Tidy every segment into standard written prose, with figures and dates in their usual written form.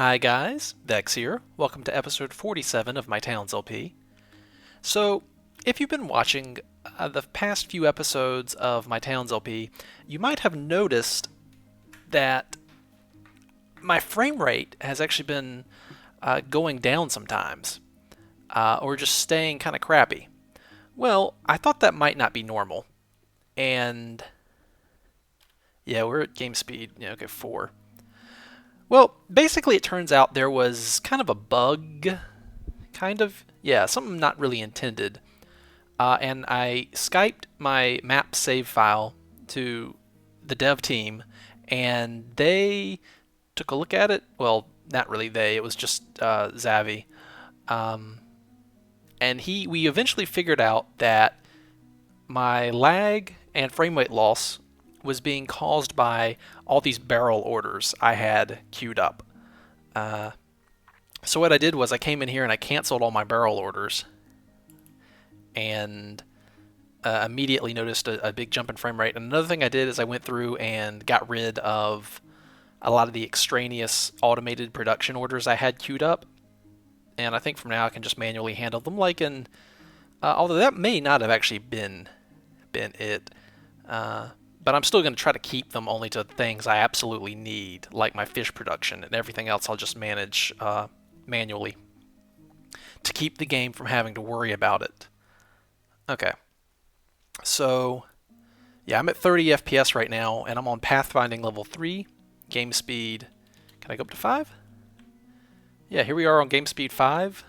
Hi guys, Vechs here. Welcome to episode 47 of my Towns LP. So, if you've been watching the past few episodes of my Towns LP, you might have noticed that my frame rate has actually been going down sometimes, or just staying kind of crappy. Well, I thought that might not be normal, and yeah, we're at game speed, okay, 4. Well, basically, it turns out there was kind of a bug, yeah, something not really intended. And I Skyped my map save file to the dev team, and they took a look at it. Well, not really they, it was just Zavi. Um, and we eventually figured out that my lag and frame rate loss was being caused by all these barrel orders I had queued up. Uh, so what I did was I came in here and I canceled all my barrel orders, and immediately noticed a big jump in frame rate. And another thing I did is I went through and got rid of a lot of the extraneous automated production orders I had queued up. And I think from now I can just manually handle them although that may not have actually been it. But I'm still going to try to keep them only to things I absolutely need, like my fish production, and everything else I'll just manage manually to keep the game from having to worry about it. Okay, so yeah, I'm at 30 FPS right now, and I'm on pathfinding level 3, game speed. Can I go up to 5? Yeah, here we are on game speed 5,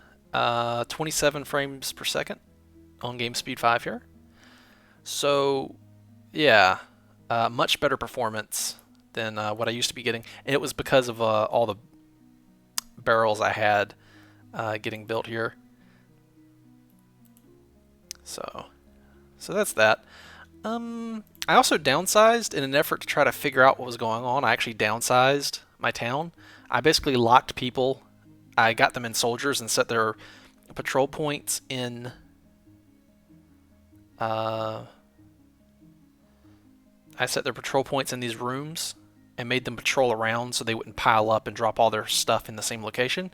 27 frames per second on game speed 5 here. So yeah, much better performance than what I used to be getting. And it was because of all the barrels I had getting built here. So that's that. I also downsized in an effort to try to figure out what was going on. I actually downsized my town. I basically locked people. I got them in soldiers and set their patrol points in I set their patrol points in these rooms and made them patrol around so they wouldn't pile up and drop all their stuff in the same location.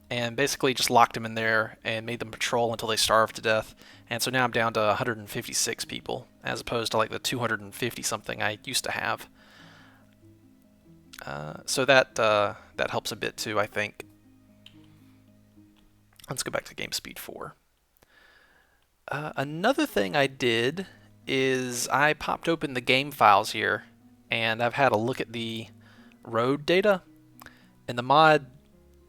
And basically just locked them in there and made them patrol until they starved to death. And so now I'm down to 156 people, as opposed to like the 250 something I used to have. So that helps a bit too, I think. Let's go back to game speed 4. Another thing I did is I popped open the game files here, and I've had a look at the road data. And the mod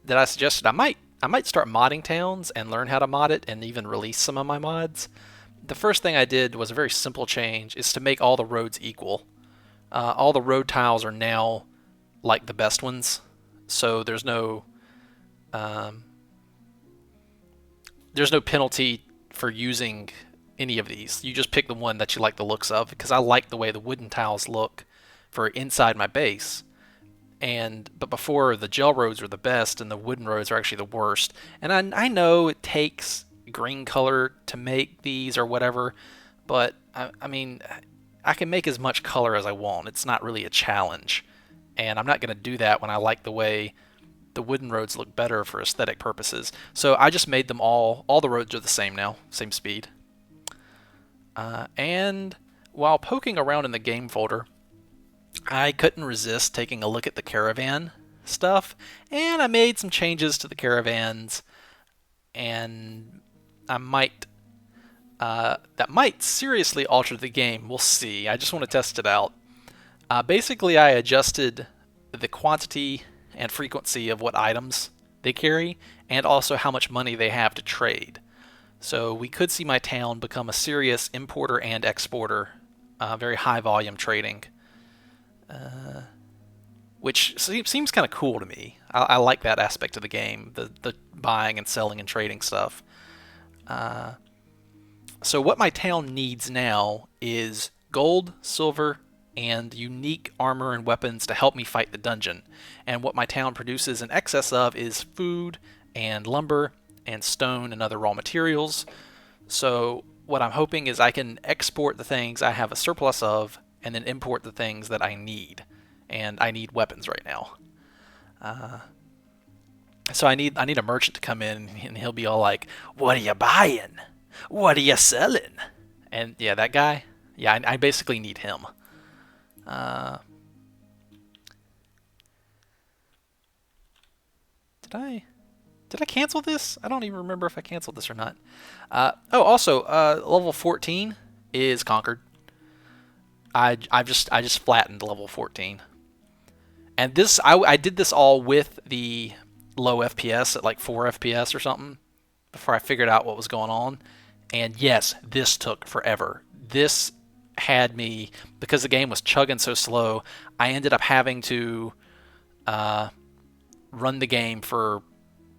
that I suggested, I might start modding towns and learn how to mod it and even release some of my mods. The first thing I did was a very simple change, is to make all the roads equal. All the road tiles are now like the best ones, so there's no penalty for using any of these. You just pick the one that you like the looks of, because I like the way the wooden tiles look for inside my base. But before, the gel roads are the best and the wooden roads are actually the worst. And I know it takes green color to make these or whatever, but I mean, I can make as much color as I want. It's not really a challenge. And I'm not going to do that when I like the way the wooden roads look better for aesthetic purposes. So I just made them all the roads are the same now, same speed. And while poking around in the game folder, I couldn't resist taking a look at the caravan stuff, and I made some changes to the caravans, and that might seriously alter the game. We'll see. I just want to test it out. Basically, I adjusted the quantity and frequency of what items they carry, and also how much money they have to trade. So we could see my town become a serious importer and exporter, very high volume trading. Which seems kind of cool to me. I like that aspect of the game, the buying and selling and trading stuff. So what my town needs now is gold, silver, and unique armor and weapons to help me fight the dungeon. And what my town produces in excess of is food and lumber and stone and other raw materials. So what I'm hoping is I can export the things I have a surplus of and then import the things that I need. And I need weapons right now. So I need a merchant to come in, and he'll be all like, "What are you buying? What are you selling?" And yeah, that guy. Yeah, I basically need him. Uh, did I cancel this? I don't even remember if I canceled this or not. Also, level 14 is conquered. I just flattened level 14, and this I did this all with the low FPS at like 4 FPS or something before I figured out what was going on. And yes, this took forever. This had me, because the game was chugging so slow. I ended up having to uh, run the game for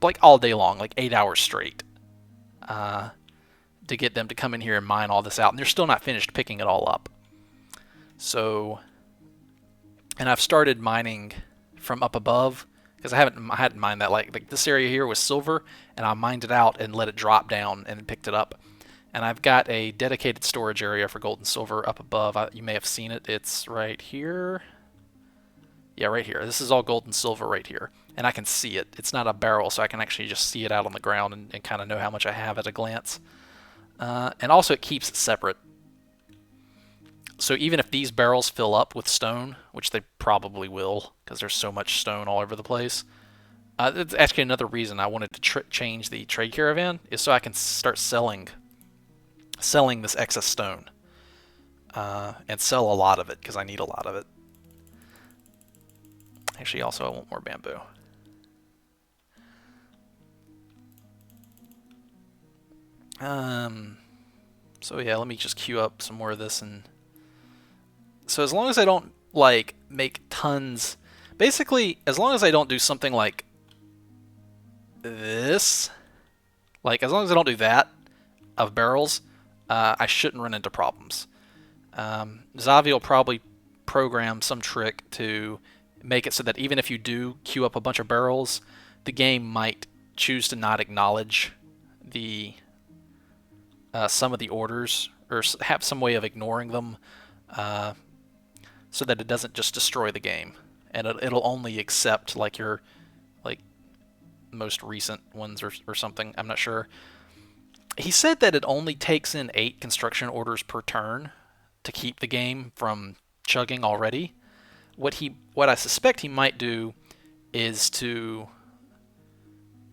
like all day long, like 8 hours straight, uh, to get them to come in here and mine all this out. And they're still not finished picking it all up. So, and I've started mining from up above because I hadn't mined that. Like this area here was silver, and I mined it out and let it drop down and picked it up. And I've got a dedicated storage area for gold and silver up above. You may have seen it. It's right here. Yeah, right here. This is all gold and silver right here. And I can see it. It's not a barrel, so I can actually just see it out on the ground and kind of know how much I have at a glance. And also it keeps it separate. So even if these barrels fill up with stone, which they probably will, because there's so much stone all over the place, that's actually another reason I wanted to change the trade caravan, is so I can start selling this excess stone, and sell a lot of it, because I need a lot of it. Actually, also I want more bamboo. So yeah, let me just queue up some more of this. And so as long as I don't like make tons, basically as long as I don't do something like this, like as long as I don't do that of barrels, I shouldn't run into problems. Zavi will probably program some trick to make it so that even if you do queue up a bunch of barrels, the game might choose to not acknowledge the some of the orders, or have some way of ignoring them, so that it doesn't just destroy the game, and it'll only accept like your like most recent ones or something. I'm not sure. He said that it only takes in 8 construction orders per turn to keep the game from chugging already. What I suspect he might do is to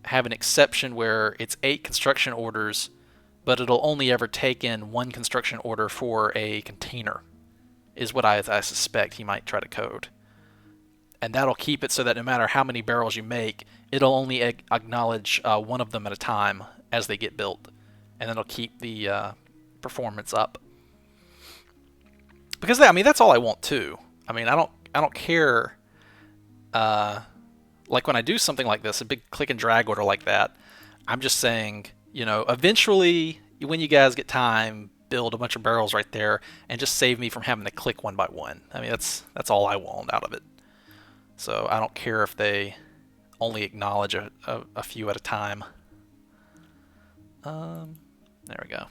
have an exception where it's 8 construction orders, but it'll only ever take in 1 construction order for a container, is what I suspect he might try to code. And that'll keep it so that no matter how many barrels you make, it'll only acknowledge one of them at a time as they get built, and then it'll keep the performance up. Because that's all I want too. I don't care. Like when I do something like this, a big click and drag order like that, I'm just saying, eventually when you guys get time, build a bunch of barrels right there and just save me from having to click one by one. That's all I want out of it. So I don't care if they only acknowledge a few at a time. There we go.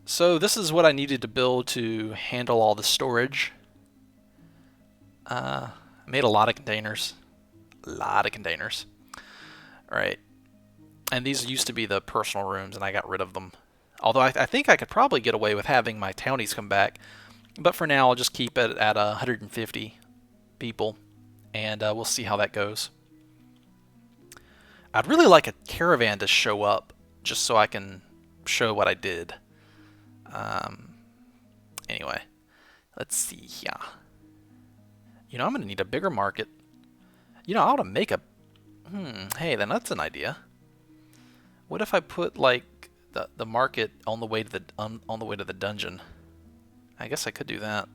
So this is what I needed to build to handle all the storage. I made a lot of containers. Alright. And these used to be the personal rooms, and I got rid of them. Although I think I could probably get away with having my townies come back. But for now, I'll just keep it at 150 people, and we'll see how that goes. I'd really like a caravan to show up, just so I can show what I did. Anyway, let's see here. I'm going to need a bigger market. I ought to make a... hey, then that's an idea. What if I put, like, the market on the way to the dungeon? I guess I could do that.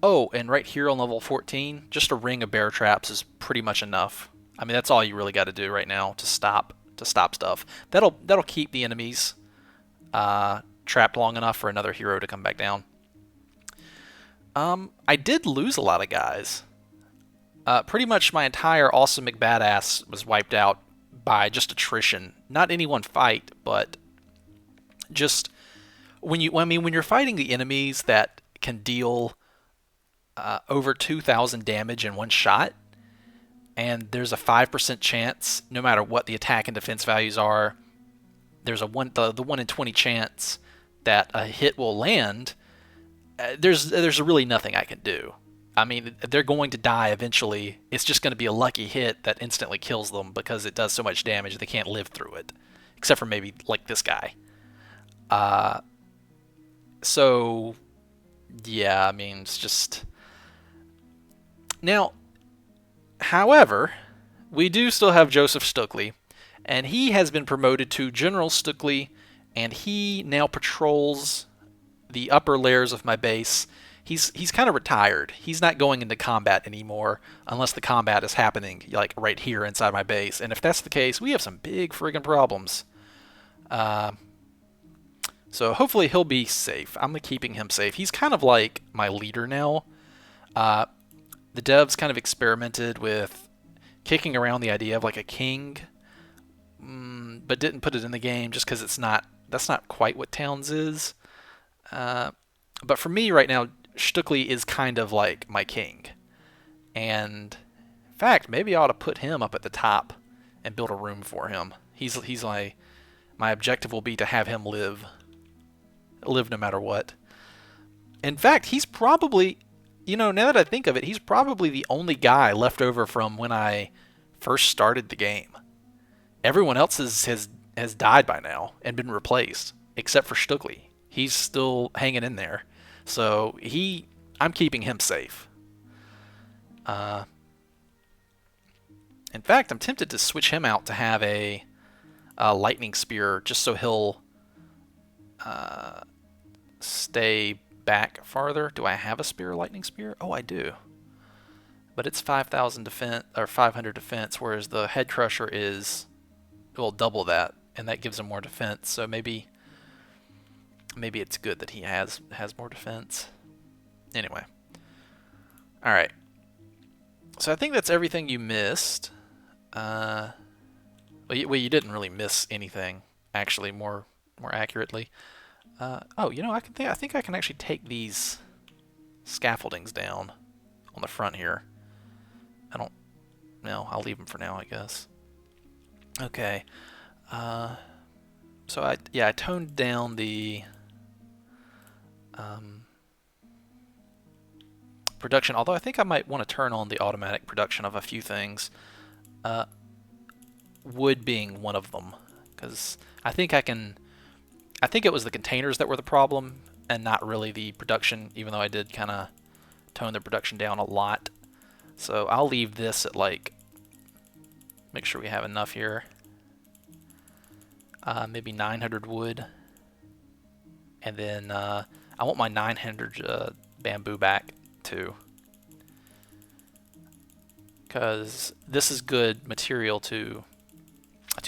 Oh, and right here on level 14, just a ring of bear traps is pretty much enough. That's all you really got to do right now to stop stuff. That'll keep the enemies trapped long enough for another hero to come back down. I did lose a lot of guys. Pretty much my entire Awesome McBadass was wiped out by just attrition. Not any one fight, but just when you're fighting the enemies that can deal over 2,000 damage in one shot, and there's a 5% chance, no matter what the attack and defense values are, there's the 1 in 20 chance that a hit will land. There's really nothing I can do. I mean, they're going to die eventually. It's just going to be a lucky hit that instantly kills them because it does so much damage they can't live through it, except for maybe like this guy. Uh, so yeah, I mean, it's just now. However, we do still have Joseph Stuckley, and he has been promoted to General Stuckley, and he now patrols the upper layers of my base. He's kind of retired. He's not going into combat anymore unless the combat is happening like right here inside my base. And if that's the case, we have some big friggin' problems. So hopefully he'll be safe. I'm keeping him safe. He's kind of like my leader now. The devs kind of experimented with kicking around the idea of like a king, but didn't put it in the game just because that's not quite what Towns is. But for me right now, Stuckley is kind of like my king. And in fact, maybe I ought to put him up at the top and build a room for him. He's my objective will be to have him live no matter what. In fact, he's probably, now that I think of it, he's probably the only guy left over from when I first started the game. Everyone else has died by now and been replaced, except for Stuckley. He's still hanging in there. So I'm keeping him safe. In fact, I'm tempted to switch him out to have a lightning spear just so he'll stay back farther. Do I have a spear, lightning spear? Oh, I do. But it's 5,000 defense or 500 defense, whereas the head crusher will double that, and that gives him more defense. So maybe it's good that he has more defense. Anyway. All right. So I think that's everything you missed. Well, you didn't really miss anything, actually, more accurately. I think I can actually take these scaffoldings down on the front here. No, I'll leave them for now, I guess. Okay. So I toned down the production, although I think I might want to turn on the automatic production of a few things. Wood being one of them, because I think it was the containers that were the problem and not really the production, even though I did kind of tone the production down a lot. So I'll leave this at make sure we have enough here. Maybe 900 wood. And then I want my 900 bamboo back too, because this is good material to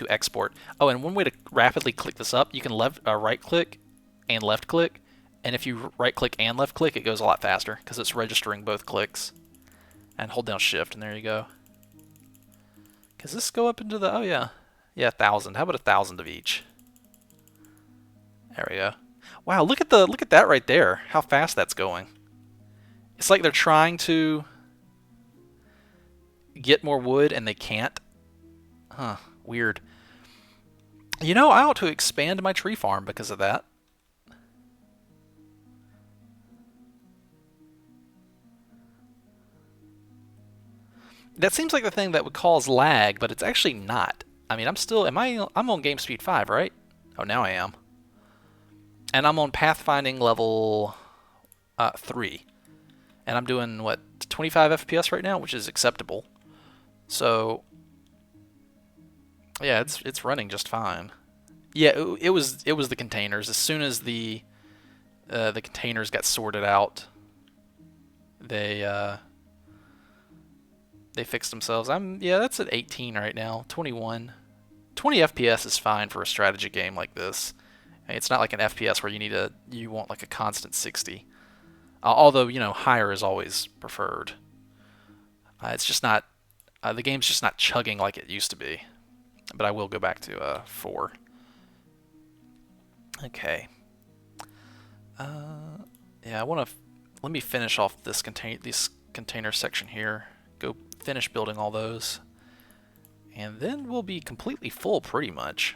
export. Oh, and one way to rapidly click this up, you can right click and left click, and if you right click and left click, it goes a lot faster because it's registering both clicks. And hold down shift, and there you go. Does this go up into the, oh yeah, 1,000. How about 1,000 of each? There we go. Wow, look at that right there. How fast that's going. It's like they're trying to get more wood and they can't. Huh, weird. I ought to expand my tree farm because of that. That seems like the thing that would cause lag, but it's actually not. I mean, I'm on game speed 5, right? Oh, now I am. And I'm on pathfinding level 3. And I'm doing, 25 FPS right now, which is acceptable. So, yeah, it's running just fine. Yeah, it was the containers. As soon as the containers got sorted out, they fixed themselves. That's at 18 right now. 21. 20 FPS is fine for a strategy game like this. It's not like an FPS where you want like a constant 60. Although, higher is always preferred. It's just not, the game's just not chugging like it used to be. But I will go back to 4. Okay. Yeah, I want to. Let me finish off this container section here. Go finish building all those, and then we'll be completely full pretty much.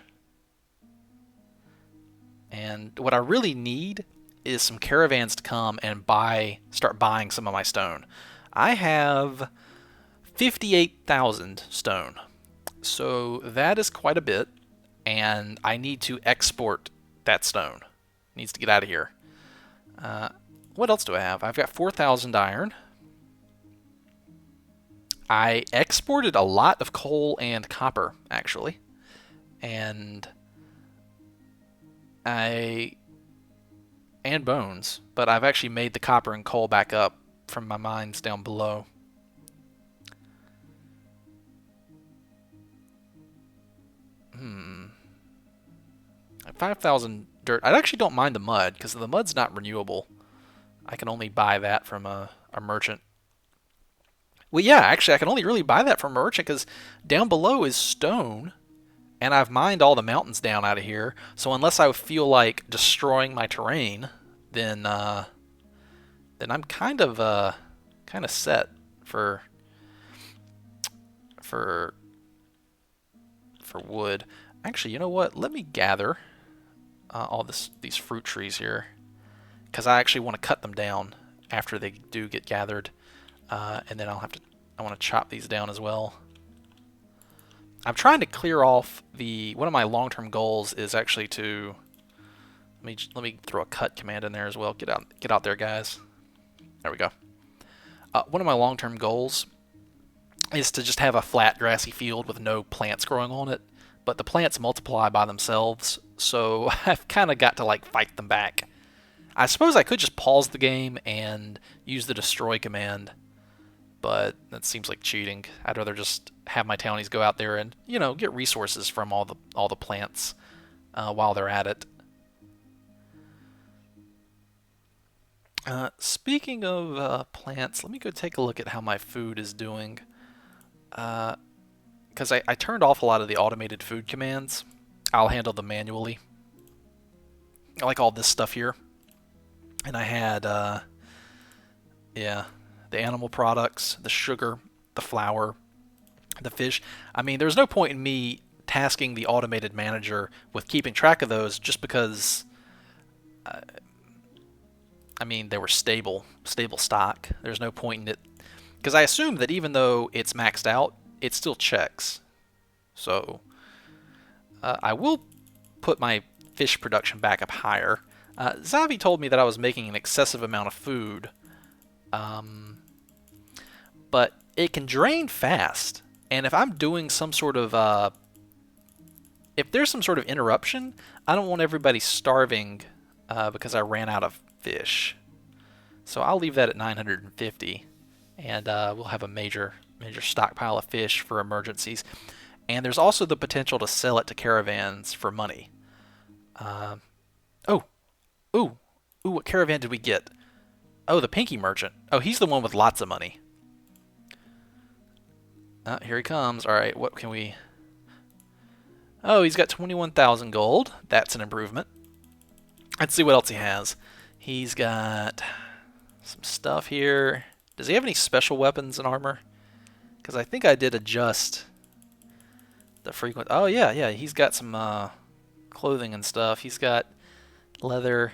And what I really need is some caravans to come and start buying some of my stone. I have 58,000 stone, so that is quite a bit, and I need to export that stone. It needs to get out of here. What else do I have? I've got 4,000 iron. I exported a lot of coal and copper, actually, and bones, but I've actually made the copper and coal back up from my mines down below. 5,000 dirt. I actually don't mind the mud, because the mud's not renewable. I can only buy that from a merchant. Well, yeah, actually, I can only really buy that from a merchant, because down below is stone, and I've mined all the mountains down out of here, so unless I feel like destroying my terrain, then I'm kind of set for for wood. Actually, you know what? Let me gather all these fruit trees here, because I actually want to cut them down after they do get gathered, and then I want to chop these down as well. I'm trying to clear off one of my long-term goals is actually to let me throw a cut command in there as well. Get out there, guys. There we go. One of my long-term goals is to just have a flat grassy field with no plants growing on it, but the plants multiply by themselves, so I've kind of got to like fight them back. I suppose I could just pause the game and use the destroy command, but that seems like cheating. I'd rather just have my townies go out there and, get resources from all the plants while they're at it. Speaking of plants, let me go take a look at how my food is doing. Because I turned off a lot of the automated food commands. I'll handle them manually. I like all this stuff here. And I had, the animal products, the sugar, the flour, the fish. I mean, there's no point in me tasking the automated manager with keeping track of those just because, they were stable stock. There's no point in it. Because I assume that even though it's maxed out, it still checks. So, I will put my fish production back up higher. Zavi told me that I was making an excessive amount of food. But it can drain fast. And if I'm doing some sort of... if there's some sort of interruption, I don't want everybody starving because I ran out of fish. So I'll leave that at 950. And we'll have a major stockpile of fish for emergencies. And there's also the potential to sell it to caravans for money. Ooh, what caravan did we get? Oh, the Pinky Merchant. Oh, he's the one with lots of money. Here he comes. Alright, what can we... Oh, he's got 21,000 gold. That's an improvement. Let's see what else he has. He's got some stuff here. Does he have any special weapons and armor? Because I think I did adjust the frequent... Oh, yeah, he's got some clothing and stuff. He's got leather.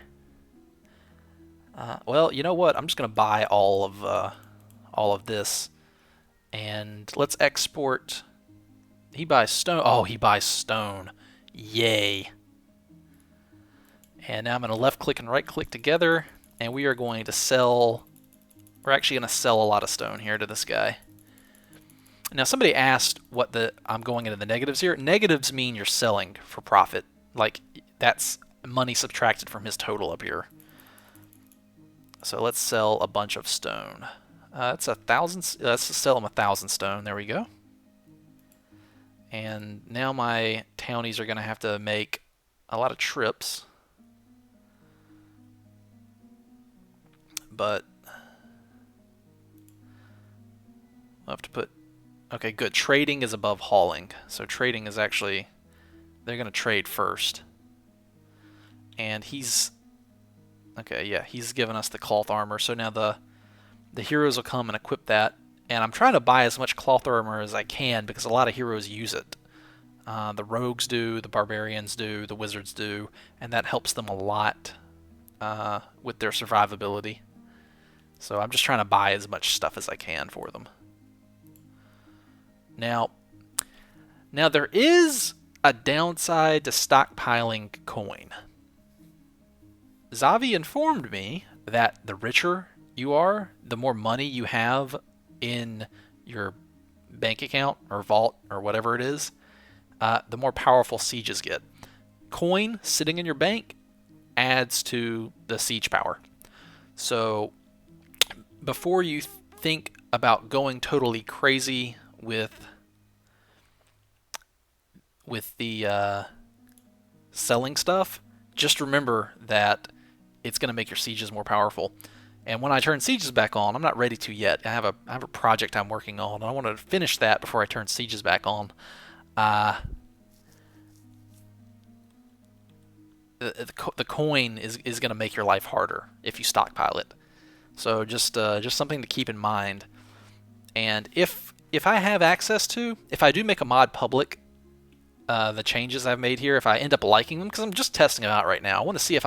Well, you know what? I'm just going to buy all of this. And let's export... He buys stone. Oh, he buys stone. Yay. And now I'm going to left-click and right-click together, and we are going to sell... We're actually going to sell a lot of stone here to this guy. Now, somebody asked what I'm going into the negatives here. Negatives mean you're selling for profit. Like, that's money subtracted from his total up here. So let's sell a bunch of stone. That's 1,000. Let's sell him 1,000 stone. There we go. And now my townies are going to have to make a lot of trips. But I'll have to put... Okay, good. Trading is above hauling. So trading is actually... They're going to trade first. And he's... Okay, yeah, he's given us the cloth armor, so now the heroes will come and equip that. And I'm trying to buy as much cloth armor as I can because a lot of heroes use it. The rogues do, the barbarians do, the wizards do, and that helps them a lot with their survivability. So I'm just trying to buy as much stuff as I can for them. Now there is a downside to stockpiling coin. Zavi informed me that the richer you are, the more money you have in your bank account or vault or whatever it is, the more powerful sieges get. Coin sitting in your bank adds to the siege power. So before you think about going totally crazy with the selling stuff, just remember that it's going to make your sieges more powerful. And when I turn sieges back on, I'm not ready to yet. I have a project I'm working on, and I want to finish that before I turn sieges back on. The coin is going to make your life harder if you stockpile it. So just something to keep in mind. And if I have access to, if I do make a mod public, the changes I've made here, if I end up liking them, because I'm just testing them out right now. I want to see if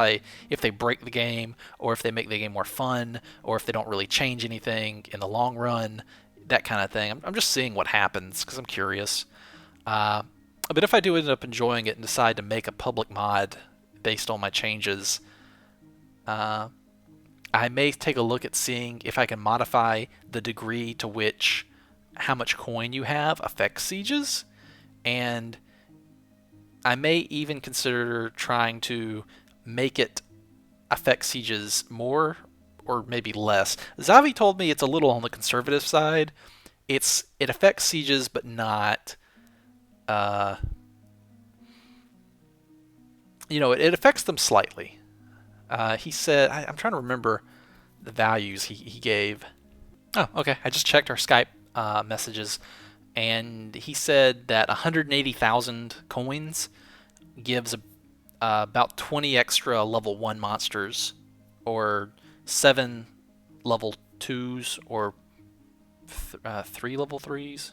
they break the game, or if they make the game more fun, or if they don't really change anything in the long run, that kind of thing. I'm just seeing what happens because I'm curious. But if I do end up enjoying it and decide to make a public mod based on my changes, I may take a look at seeing if I can modify the degree to which how much coin you have affects sieges, and I may even consider trying to make it affect sieges more or maybe less. Zavi told me it's a little on the conservative side. It affects sieges, but not, it affects them slightly. He said, I'm trying to remember the values he gave. Oh, okay. I just checked our Skype messages, and he said that 180,000 coins gives about 20 extra level 1 monsters, or 7 level 2s, or 3 level 3s,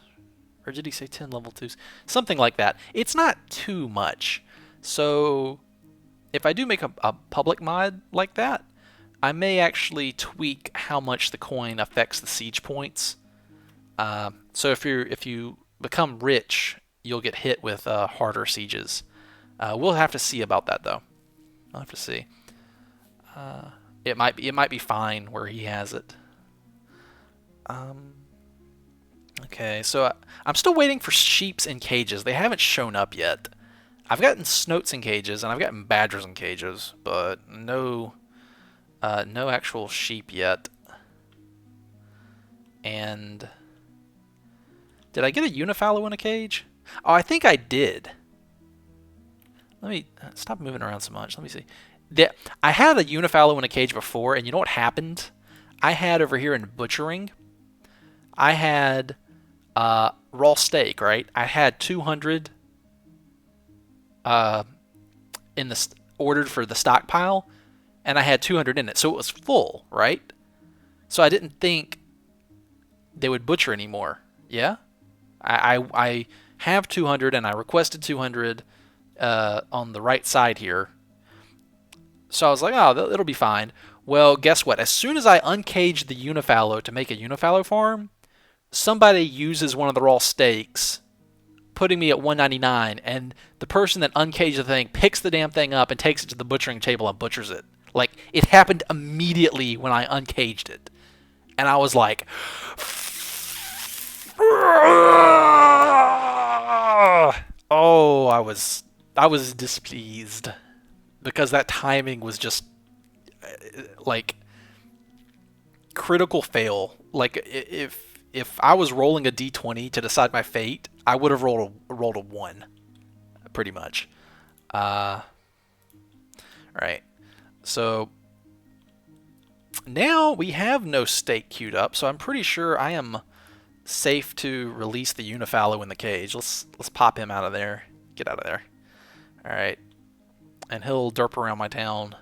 or did he say 10 level 2s? Something like that. It's not too much. So if I do make a public mod like that, I may actually tweak how much the coin affects the siege points. So if you become rich, you'll get hit with harder sieges. We'll have to see about that, though. I'll have to see. It might be fine where he has it. Okay, so I'm still waiting for sheeps in cages. They haven't shown up yet. I've gotten snoats in cages and I've gotten badgers in cages, but no actual sheep yet. And did I get a Unifallow in a cage? Oh, I think I did. Let me stop moving around so much. Let me see. I had a Unifallow in a cage before, and you know what happened? I had over here in butchering, I had raw steak, right? I had 200 ordered for the stockpile, and I had 200 in it, so it was full, right? So I didn't think they would butcher anymore. Yeah, I have 200, and I requested 200 on the right side here. So I was like, oh, it'll be fine. Well, guess what? As soon as I uncaged the Unifallow to make a Unifallow farm, somebody uses one of the raw steaks, putting me at 199, and the person that uncaged the thing picks the damn thing up and takes it to the butchering table and butchers it. Like, it happened immediately when I uncaged it. And I was like, oh, I was displeased because that timing was just like critical fail. Like, if I was rolling a d20 to decide my fate, I would have rolled a 1, pretty much. Right. So now we have no steak queued up, so I'm pretty sure I am safe to release the Unifallow in the cage. Let's pop him out of there. Get out of there. All right. And he'll derp around my town.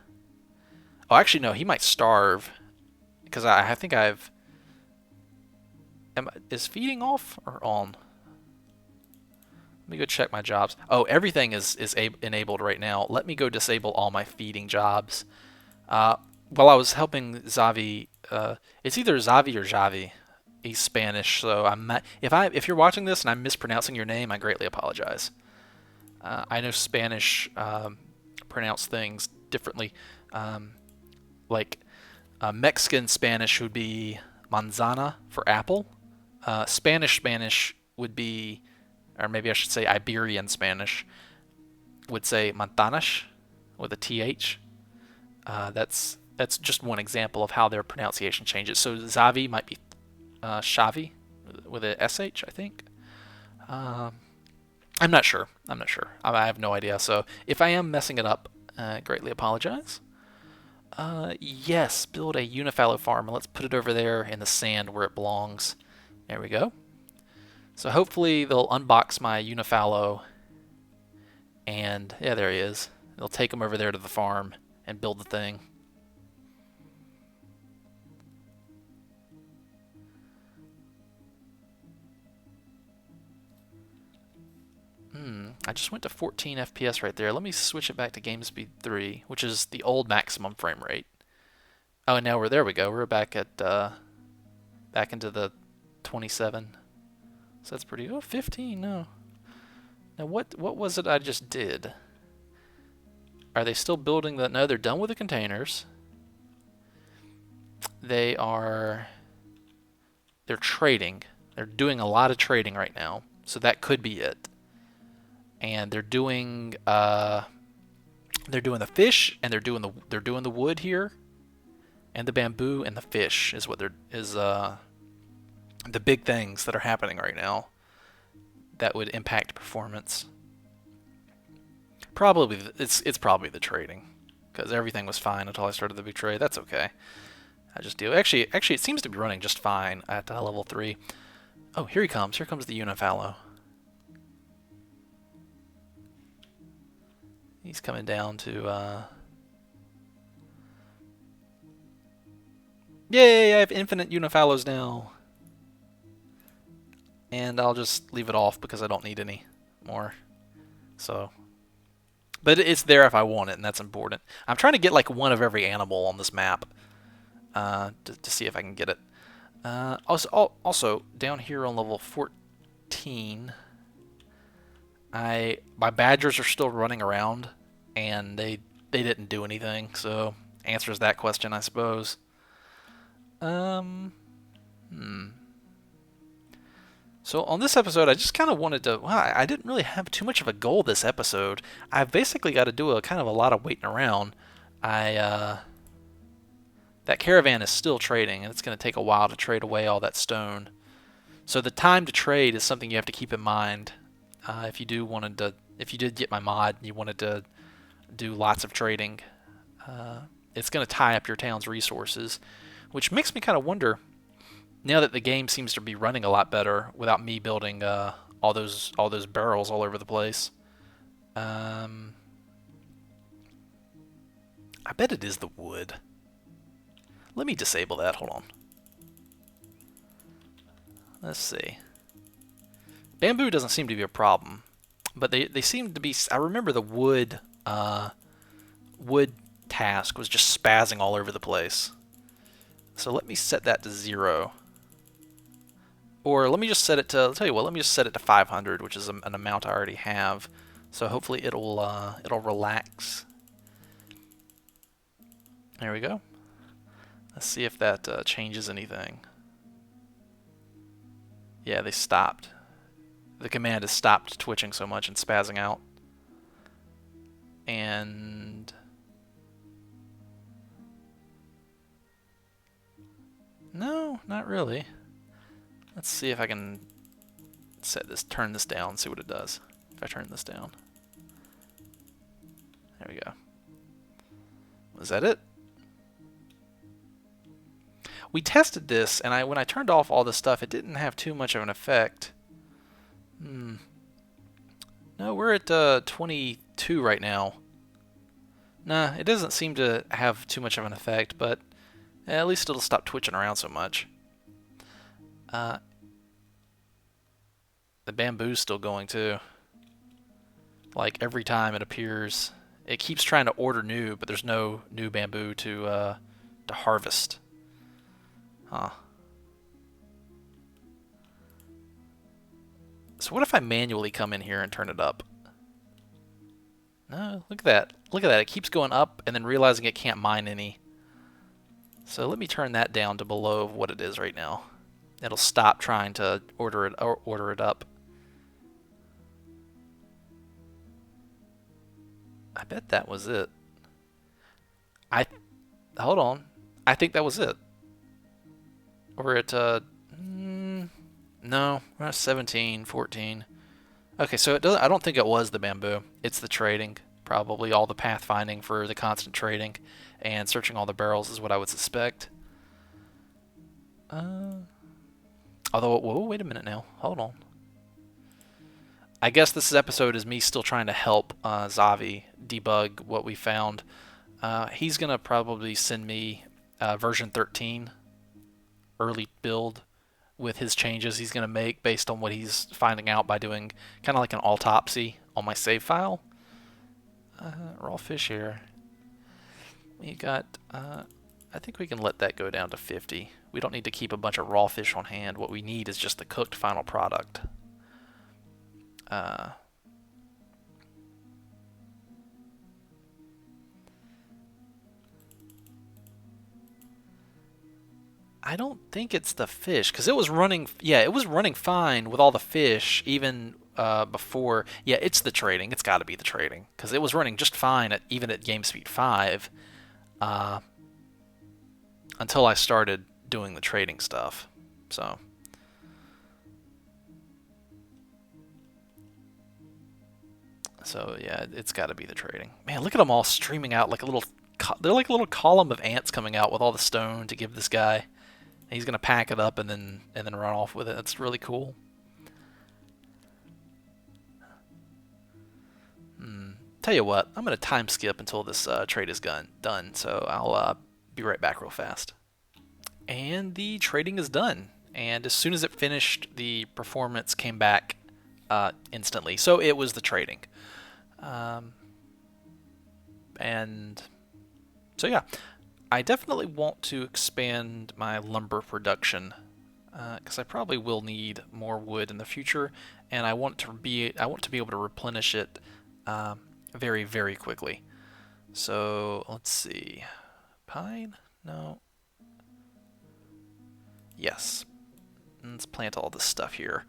Oh, actually, no, he might starve. Because I think I've... Is feeding off or on? Let me go check my jobs. Oh, everything is enabled right now. Let me go disable all my feeding jobs. While I was helping Xavi, it's either Xavi or Javi. He's Spanish, so if you're watching this and I'm mispronouncing your name, I greatly apologize. I know Spanish pronounce things differently. Like Mexican Spanish would be manzana for apple. Spanish would be, or maybe I should say Iberian Spanish, would say mantanas with a th. That's just one example of how their pronunciation changes. So Xavi might be Xavi with a sh, I think. I'm not sure. I have no idea. So if I am messing it up, greatly apologize. Yes, build a unifallow farm. Let's put it over there in the sand where it belongs. There we go. So hopefully they'll unbox my unifallow, and yeah, there he is. They'll take him over there to the farm and build the thing. I just went to 14 FPS right there. Let me switch it back to game speed 3, which is the old maximum frame rate. Oh, and now there we go. We're back at back into the 27. So that's pretty. Oh, 15. No. Now what was it I just did? Are they still building the? No, they're done with the containers. They're trading. They're doing a lot of trading right now. So that could be it. And they're doing the fish, and they're doing the wood here, and the bamboo and the fish is what the big things that are happening right now that would impact performance. Probably it's probably the trading, because everything was fine until I started the big trade. That's okay. I just deal. Actually, it seems to be running just fine at level 3. Oh, here he comes. Here comes the unifallow. He's coming down to, Yay, I have infinite unifallows now. And I'll just leave it off because I don't need any more. So, but it's there if I want it, and that's important. I'm trying to get like one of every animal on this map to see if I can get it. Also, down here on level 14, my badgers are still running around, and they didn't do anything. So answers that question, I suppose. So on this episode, I just kind of wanted to. Well, I didn't really have too much of a goal this episode. I've basically got to do a kind of a lot of waiting around. That caravan is still trading, and it's going to take a while to trade away all that stone. So the time to trade is something you have to keep in mind. If you did get my mod, and you wanted to do lots of trading, it's going to tie up your town's resources, which makes me kind of wonder. Now that the game seems to be running a lot better without me building all those barrels all over the place, I bet it is the wood. Let me disable that. Hold on. Let's see. Bamboo doesn't seem to be a problem, but they seem to be. I remember the wood task was just spazzing all over the place. So let me set that to 0. Or let me just set it to. I'll tell you what. Let me just set it to 500, which is an amount I already have. So hopefully it'll relax. There we go. Let's see if that changes anything. Yeah, they stopped. The command has stopped twitching so much and spazzing out. And no, not really. Let's see if I can turn this down, see what it does. If I turn this down. There we go. Was that it? We tested this, and when I turned off all this stuff, it didn't have too much of an effect. No, we're at 22 right now. Nah, it doesn't seem to have too much of an effect, but at least it'll stop twitching around so much. Uh, the bamboo's still going too. Like every time it appears, it keeps trying to order new, but there's no new bamboo to harvest. Huh. So what if I manually come in here and turn it up? No, look at that. Look at that. It keeps going up and then realizing it can't mine any. So let me turn that down to below what it is right now. It'll stop trying to order it up. I bet that was it. Hold on. I think that was it. We're at no, we're at 17, 14. Okay, so it doesn't. I don't think it was the bamboo. It's the trading. Probably all the pathfinding for the constant trading and searching all the barrels is what I would suspect. Although, whoa, wait a minute now. Hold on. I guess this episode is me still trying to help Zavi debug what we found. He's going to probably send me version 13 early build with his changes he's going to make based on what he's finding out by doing kind of like an autopsy on my save file. Raw fish here. We got, I think we can let that go down to 50. We don't need to keep a bunch of raw fish on hand. What we need is just the cooked final product. I don't think it's the fish because it was running. Yeah, it was running fine with all the fish even before. Yeah, it's the trading. It's got to be the trading because it was running just fine even at game speed 5 until I started doing the trading stuff. So yeah, it's got to be the trading. Man, look at them all streaming out like a little. They're like a little column of ants coming out with all the stone to give this guy. He's gonna pack it up and then run off with it. That's really cool. Tell you what, I'm gonna time skip until this trade is done. So I'll be right back real fast. And the trading is done. And as soon as it finished, the performance came back instantly. So it was the trading. And so yeah, I definitely want to expand my lumber production because I probably will need more wood in the future, and I want to be able to replenish it very, very quickly. So let's see, pine? No. Yes. Let's plant all this stuff here,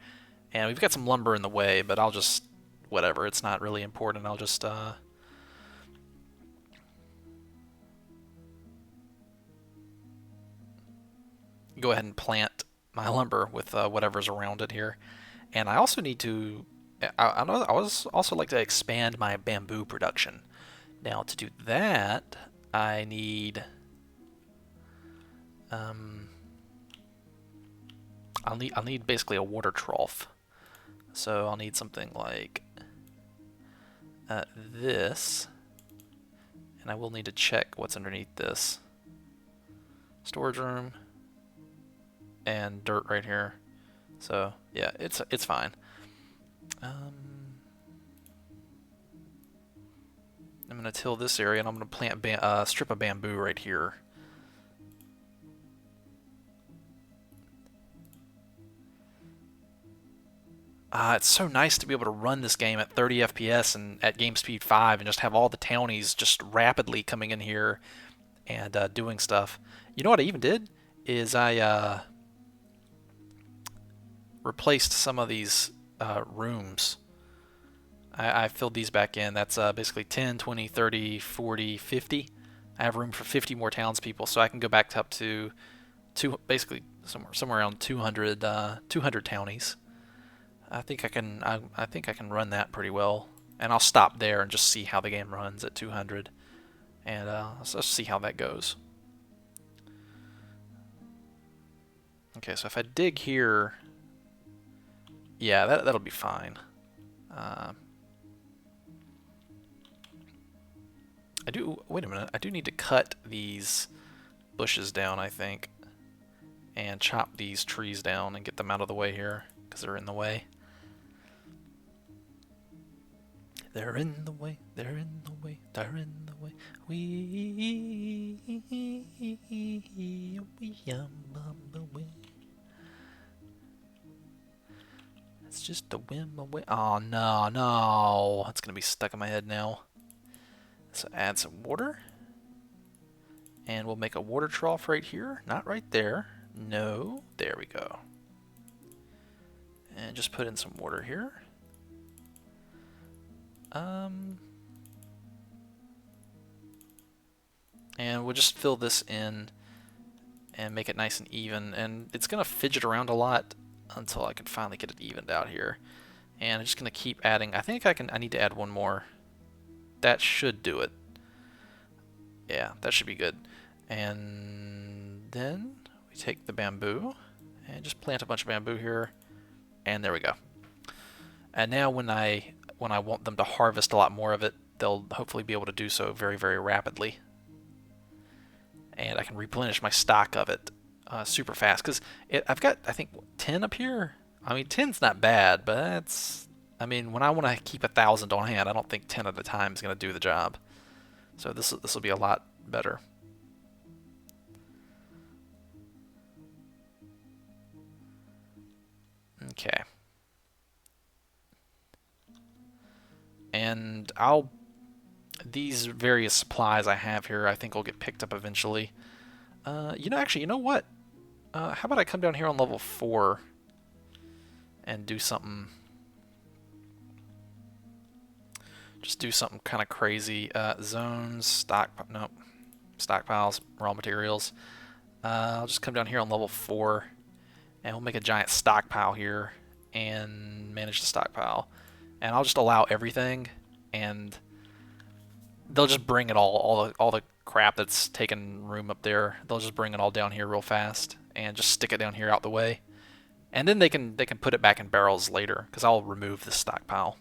and we've got some lumber in the way, but I'll just whatever. It's not really important. I'll just go ahead and plant my lumber with whatever's around it here. And I also need to. I also like to expand my bamboo production. Now to do that, I need. I'll need basically a water trough. So I'll need something like this, and I will need to check what's underneath this. Storage room and dirt right here. So yeah, it's fine. I'm gonna till this area, and I'm gonna plant a strip of bamboo right here. It's so nice to be able to run this game at 30 FPS and at game speed 5 and just have all the townies just rapidly coming in here and doing stuff. You know what I even did? Is I replaced some of these rooms. I filled these back in. That's basically 10, 20, 30, 40, 50. I have room for 50 more townspeople, so I can go back up to basically somewhere around 200 townies. I think I can run that pretty well, and I'll stop there and just see how the game runs at 200, and let's see how that goes. Okay, so if I dig here, yeah, that'll be fine. wait a minute, I do need to cut these bushes down, I think, and chop these trees down and get them out of the way here, because they're in the way. They're in the way, they're in the way, they're in the way. We on the way. It's just a whim away. Oh no, no. It's gonna be stuck in my head now. So add some water. And we'll make a water trough right here. Not right there. No. There we go. And just put in some water here. And we'll just fill this in and make it nice and even. And it's going to fidget around a lot until I can finally get it evened out here. And I'm just going to keep adding. I think I need to add one more. That should do it. Yeah, that should be good. And then we take the bamboo and just plant a bunch of bamboo here. And there we go. And now when I want them to harvest a lot more of it, they'll hopefully be able to do so very, very rapidly. And I can replenish my stock of it super fast. Because I've got, I think, 10 up here. I mean, 10's not bad, but that's... I mean, when I want to keep 1,000 on hand, I don't think 10 at a time is going to do the job. So this will be a lot better. Okay. And these various supplies I have here, I think will get picked up eventually. Actually, you know what? How about I come down here on level 4 and do something... Just do something kind of crazy. Zones, stockpiles, raw materials. I'll just come down here on level 4 and we'll make a giant stockpile here and manage the stockpile. And I'll just allow everything, and they'll just bring it all the crap that's taking room up there. They'll just bring it all down here real fast and just stick it down here out the way. And then they can put it back in barrels later, because I'll remove the stockpile.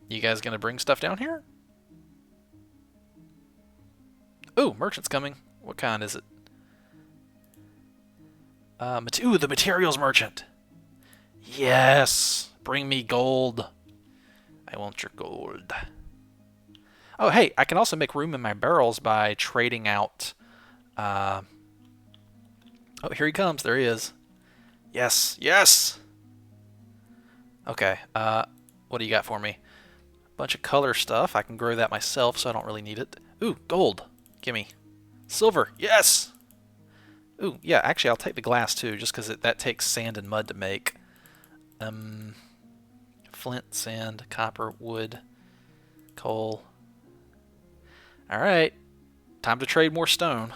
You guys gonna bring stuff down here? Ooh, merchant's coming. What kind is it? Ooh, the materials merchant. Yes, bring me gold. I want your gold. Oh, hey, I can also make room in my barrels by trading out. Oh, here he comes. There he is. Yes, yes. Okay. What do you got for me? Bunch of color stuff. I can grow that myself, so I don't really need it. Ooh, gold. Gimme. Silver. Yes. Ooh, yeah, actually, I'll take the glass, too, just because that takes sand and mud to make. Flint, sand, copper, wood, coal. Alright. Time to trade more stone.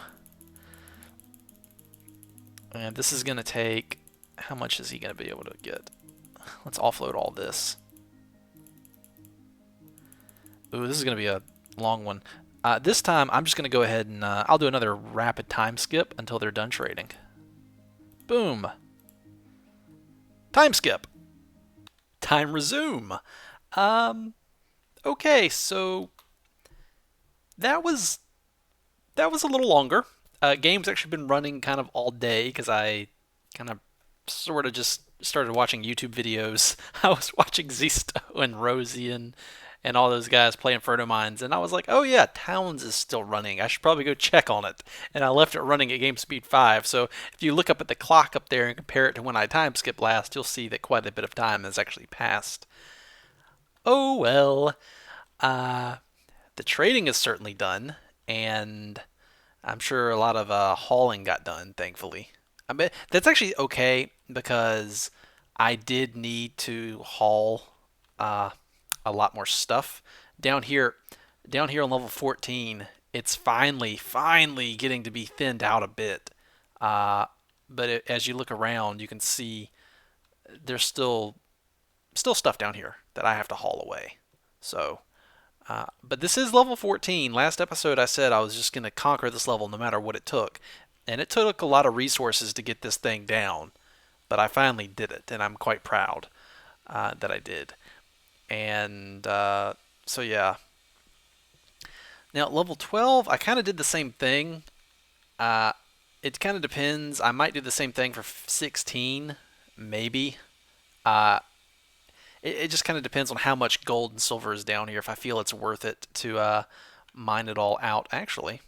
And this is going to take... How much is he going to be able to get? Let's offload all this. Ooh, this is going to be a long one. This time, I'm just going to go ahead and I'll do another rapid time skip until they're done trading. Boom. Time skip. Time resume. Okay, so that was a little longer. Game's actually been running kind of all day because I kind of sort of just started watching YouTube videos. I was watching Zisto and Rosie and all those guys playing Inferno Mines, and I was like, oh yeah, Towns is still running. I should probably go check on it. And I left it running at game speed 5, so if you look up at the clock up there and compare it to when I time skipped last, you'll see that quite a bit of time has actually passed. Oh well. The trading is certainly done, and I'm sure a lot of hauling got done, thankfully. I mean, that's actually okay, because I did need to haul a lot more stuff. Down here on level 14, it's finally getting to be thinned out a bit. But as you look around, you can see there's still stuff down here that I have to haul away. So, but this is level 14. Last episode I said I was just going to conquer this level no matter what it took. And it took a lot of resources to get this thing down. But I finally did it, and I'm quite proud. that I did. And so yeah. Now level 12, I kind of did the same thing. Uh, it kind of depends. I might do the same thing for 16, maybe. Uh, it just kind of depends on how much gold and silver is down here. If I feel it's worth it to mine it all out. Actually,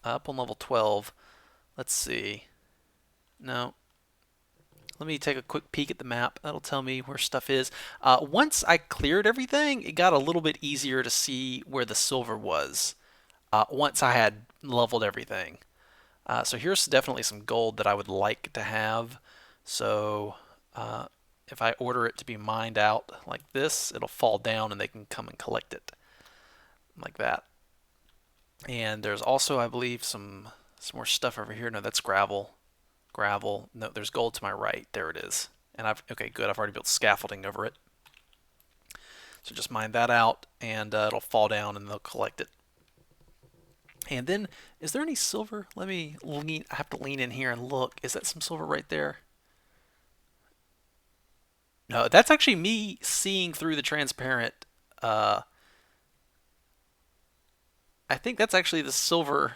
up on level 12, let's see. No, let me take a quick peek at the map. That'll tell me where stuff is. Once I cleared everything, it got a little bit easier to see where the silver was. Once I had leveled everything. So here's definitely some gold that I would like to have. So if I order it to be mined out like this, it'll fall down and they can come and collect it like that. And there's also, I believe, some more stuff over here. No, that's gravel. Gravel. No, there's gold to my right. There it is. And okay, good. I've already built scaffolding over it. So just mine that out, and it'll fall down, and they'll collect it. And then, is there any silver? Let me lean. I have to lean in here and look. Is that some silver right there? No, that's actually me seeing through the transparent. Uh, I think that's actually the silver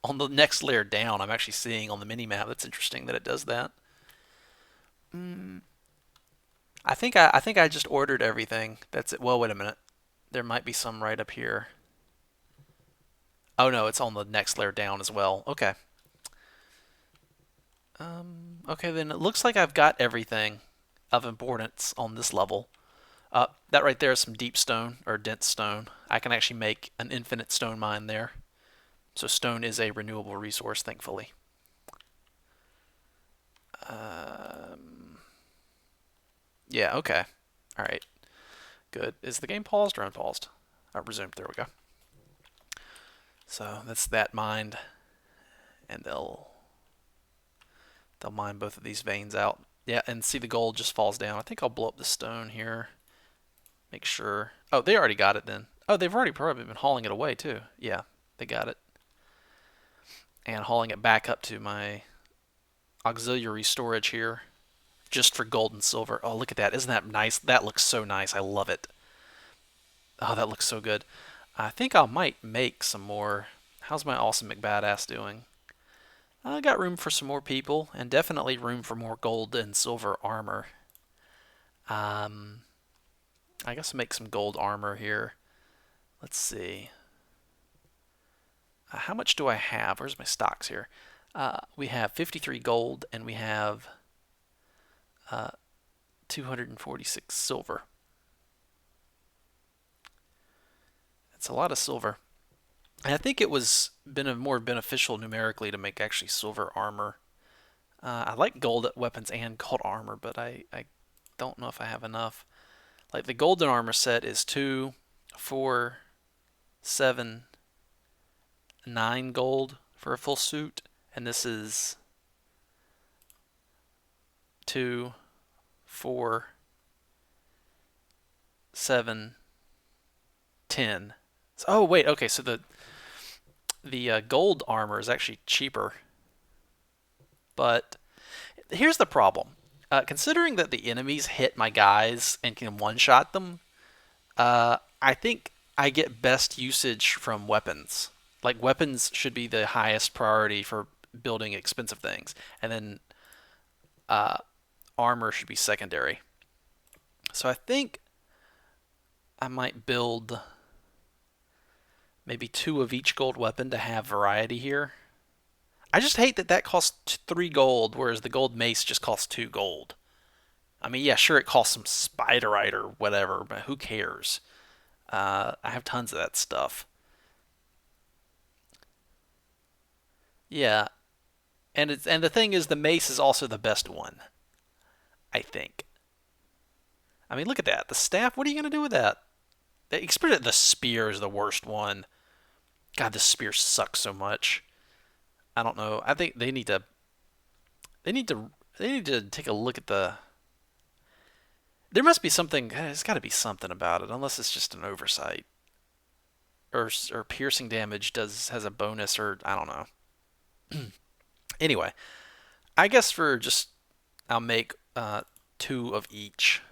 on the next layer down. I'm actually seeing on the mini map. That's interesting that it does that. Mm, I think I just ordered everything. That's it. Well, wait a minute. There might be some right up here. Oh no, it's on the next layer down as well. Okay. Okay, then it looks like I've got everything of importance on this level. That right there is some deep stone or dense stone. I can actually make an infinite stone mine there. So stone is a renewable resource, thankfully. Um, yeah, okay. All right, good. Is the game paused or unpaused? Resumed. There we go. So that's that mined, and they'll mine both of these veins out. Yeah, and see the gold just falls down. I think I'll blow up the stone here. Make sure. Oh, they already got it then. Oh, they've already probably been hauling it away too. Yeah, they got it. And hauling it back up to my auxiliary storage here just for gold and silver. Oh, look at that. Isn't that nice? That looks so nice. I love it. Oh, that looks so good. I think I might make some more. How's my awesome McBadass doing? I got room for some more people and definitely room for more gold and silver armor. Um, I guess I'll make some gold armor here. Let's see. How much do I have? Where's my stocks here? We have 53 gold and we have uh, 246 silver. It's a lot of silver. And I think it was been more beneficial numerically to make actually silver armor. I like gold weapons and gold armor, but I don't know if I have enough. Like the golden armor set is 2, 4, 7, 9 gold for a full suit, and this is 2, 4, 7, 10. Oh wait, okay, so the gold armor is actually cheaper, but here's the problem. Considering that the enemies hit my guys and can one-shot them, I think I get best usage from weapons. Like weapons should be the highest priority for building expensive things, and then uh, armor should be secondary. So I think I might build maybe 2 of each gold weapon to have variety here. I just hate that that costs 3 gold, whereas the gold mace just costs 2 gold. I mean, yeah, sure, it costs some spiderite or whatever, but who cares? I have tons of that stuff. Yeah, and the thing is, the mace is also the best one, I think. I mean, look at that. The staff. What are you gonna do with that? Especially the spear is the worst one. God, this spear sucks so much. I don't know. I think they need to they need to take a look at the. There must be something. There's got to be something about it, unless it's just an oversight. Or piercing damage does has a bonus, or I don't know. Anyway, I guess for just I'll make 2 of each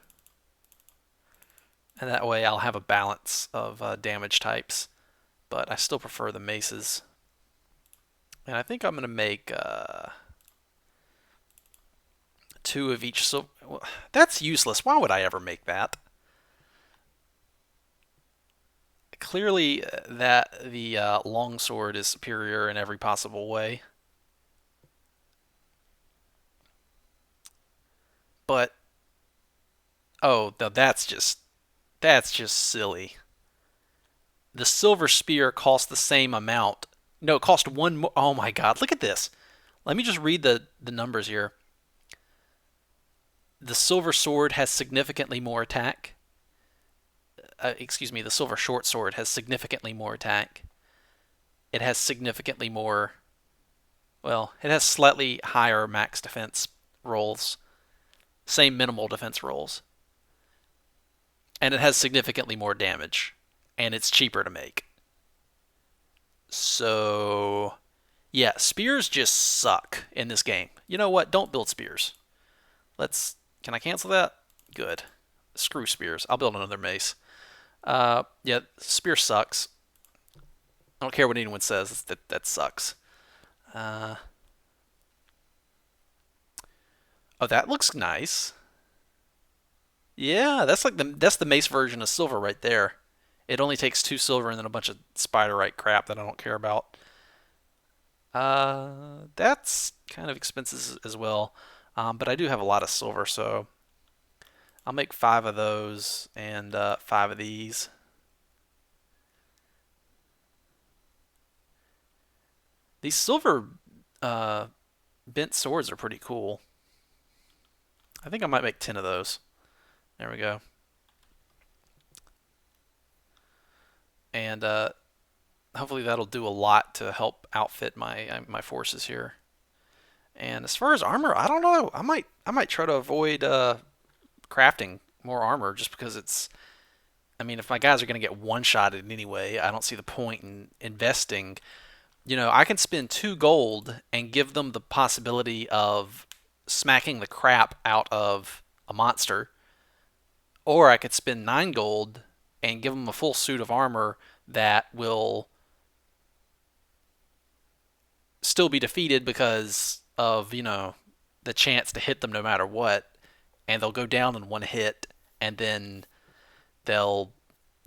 And that way I'll have a balance of damage types. But I still prefer the maces. And I think I'm going to make two of each. So well, that's useless. Why would I ever make that? Clearly, that the longsword is superior in every possible way. But oh, no, that's just silly. The silver spear costs the same amount. No, it cost one more. Oh my God, look at this. Let me just read the numbers here. The silver sword has significantly more attack. Excuse me, the silver short sword has significantly more attack. It has significantly more. Well, it has slightly higher max defense rolls, same minimal defense rolls, and it has significantly more damage, and it's cheaper to make. So, yeah, spears just suck in this game. You know what? Don't build spears. Let's. Can I cancel that? Good. Screw spears. I'll build another mace. Yeah, spear sucks. I don't care what anyone says. That sucks. Uh, oh, that looks nice. Yeah, that's the mace version of silver right there. It only takes two silver and then a bunch of spiderite crap that I don't care about. That's kind of expensive as well. But I do have a lot of silver, so I'll make five of those and five of these. These silver uh, bent swords are pretty cool. I think I might make 10 of those. There we go. And hopefully that'll do a lot to help outfit my forces here. And as far as armor, I don't know. I might try to avoid crafting more armor just because it's. I mean, if my guys are going to get one-shotted anyway, I don't see the point in investing. I can spend 2 gold and give them the possibility of smacking the crap out of a monster, or I could spend 9 gold and give them a full suit of armor that will still be defeated because of, the chance to hit them no matter what, and they'll go down in one hit, and then they'll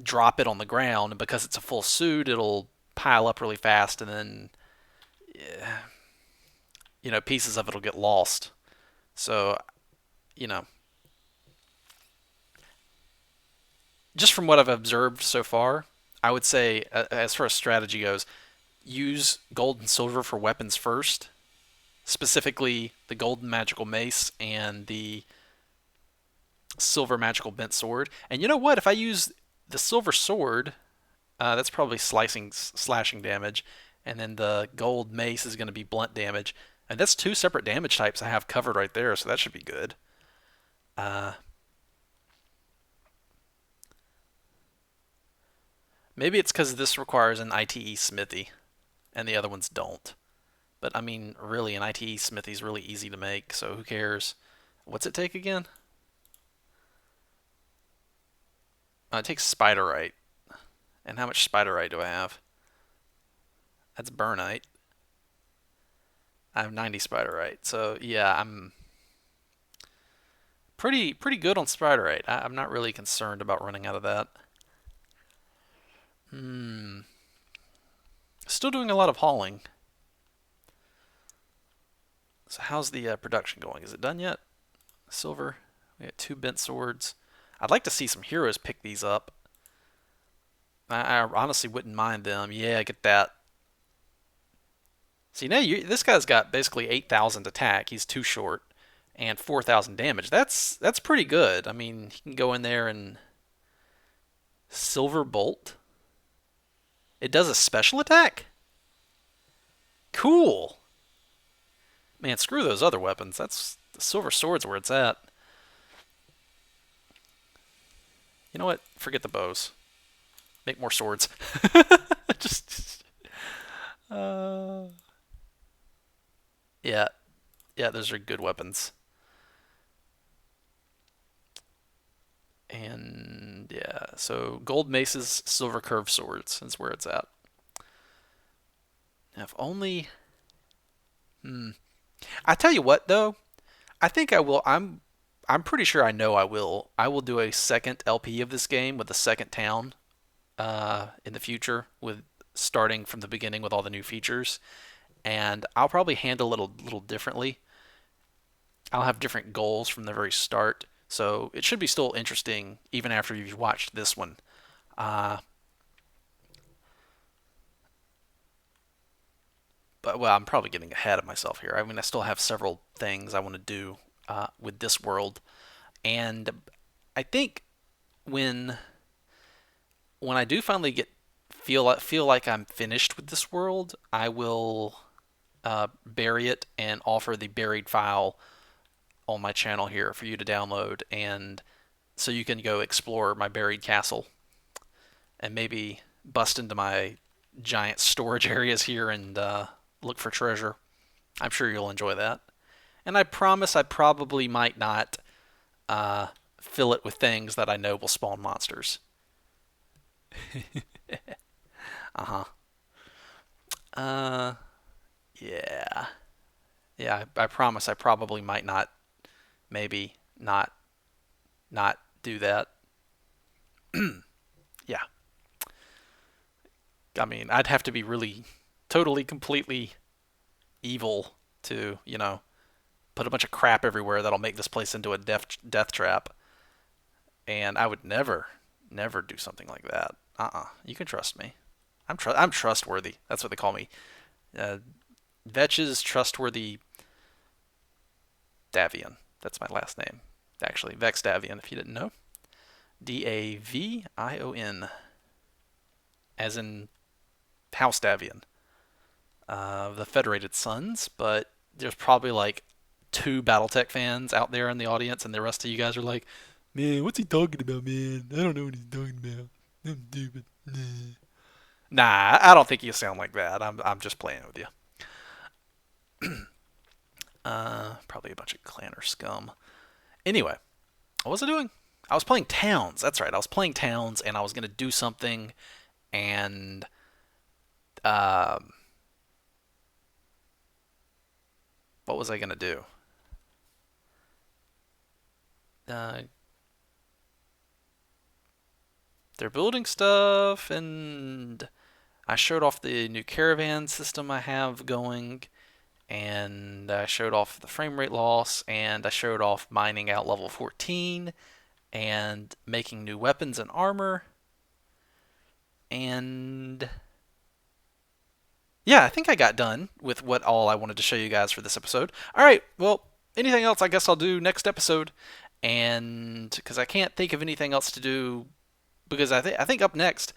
drop it on the ground, and because it's a full suit, it'll pile up really fast, and then, pieces of it'll get lost. So, you know, just from what I've observed so far, I would say, as far as strategy goes, use gold and silver for weapons first, specifically the golden magical mace and the silver magical bent sword. And you know what? If I use the silver sword, that's probably slashing damage, and then the gold mace is going to be blunt damage. And that's two separate damage types I have covered right there, so that should be good. Uh, Maybe it's because this requires an ITE smithy, and the other ones don't. But I mean, really, an ITE smithy is really easy to make, so who cares? What's it take again? It takes spiderite. And how much spiderite do I have? That's burnite. I have 90 spiderite. So yeah, I'm pretty good on spiderite. I'm not really concerned about running out of that. Hmm. Still doing a lot of hauling. So how's the production going? Is it done yet? Silver. We got 2 bent swords. I'd like to see some heroes pick these up. I honestly wouldn't mind them. Yeah, get that. See, now this guy's got basically 8,000 attack. He's too short. And 4,000 damage. That's pretty good. I mean, he can go in there and silver bolt. It does a special attack? Cool. Man, screw those other weapons. That's the silver sword's where it's at. You know what? Forget the bows. Make more swords. Just uh yeah. Yeah, those are good weapons. And Yeah, so gold maces, silver curved swords is where it's at. If only. Hmm. I tell you what, though, I think I will. I'm pretty sure I know I will. I will do a second LP of this game with a second town in the future, with starting from the beginning with all the new features, and I'll probably handle it a little differently. I'll have different goals from the very start, so it should be still interesting even after you've watched this one. Uh, but well, I'm probably getting ahead of myself here. I mean, I still have several things I want to do with this world, and I think when I do finally get feel like I'm finished with this world, I will bury it and offer the buried file on my channel here for you to download, and so you can go explore my buried castle and maybe bust into my giant storage areas here and look for treasure. I'm sure you'll enjoy that. And I promise I probably might not fill it with things that I know will spawn monsters. Uh huh. Uh, yeah. Yeah, I promise I probably might not, maybe not do that. Yeah. I mean, I'd have to be really totally, completely evil to, put a bunch of crap everywhere that'll make this place into a death trap. And I would never do something like that. You can trust me. I'm trustworthy. That's what they call me. Uh, Vechs trustworthy Davian. That's my last name. Actually, Vechs Davian, if you didn't know. Davion, as in House Davian, the Federated Sons. But there's probably like two BattleTech fans out there in the audience, and the rest of you guys are like, "Man, what's he talking about, man? I don't know what he's talking about. I'm stupid." Nah, I don't think you sound like that. I'm just playing with you. Probably a bunch of clanner scum. Anyway, what was I doing? I was playing Towns. That's right. I was playing Towns, and I was gonna do something, and um, what was I gonna do? Uh, they're building stuff, and I showed off the new caravan system I have going, and I showed off the frame rate loss, and I showed off mining out level 14, and making new weapons and armor, and yeah, I think I got done with what all I wanted to show you guys for this episode. All right, well, anything else I guess I'll do next episode, and because I can't think of anything else to do, because I think up next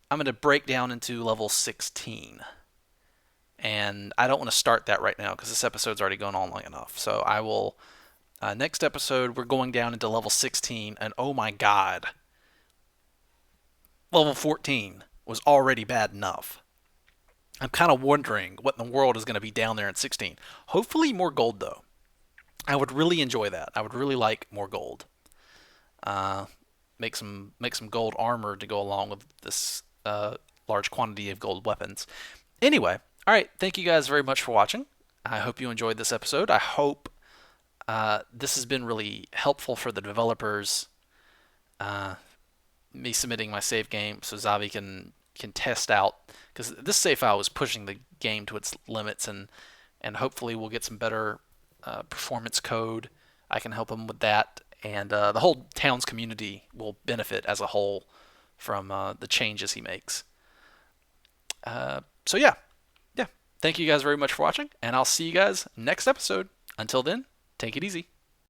I'm going to break down into level 16. And I don't want to start that right now because this episode's already gone on long enough. So I will. Next episode, we're going down into level 16, and oh my god, level 14 was already bad enough. I'm kind of wondering what in the world is going to be down there in 16. Hopefully, more gold, though. I would really enjoy that. I would really like more gold. Uh, make some gold armor to go along with this large quantity of gold weapons. Anyway, all right. Thank you guys very much for watching. I hope you enjoyed this episode. I hope this has been really helpful for the developers. Uh, me submitting my save game so Zavi can test out, because this save file was pushing the game to its limits, and hopefully we'll get some better performance code. I can help him with that, and the whole town's community will benefit as a whole from the changes he makes. So yeah. Thank you guys very much for watching, and I'll see you guys next episode. Until then, take it easy.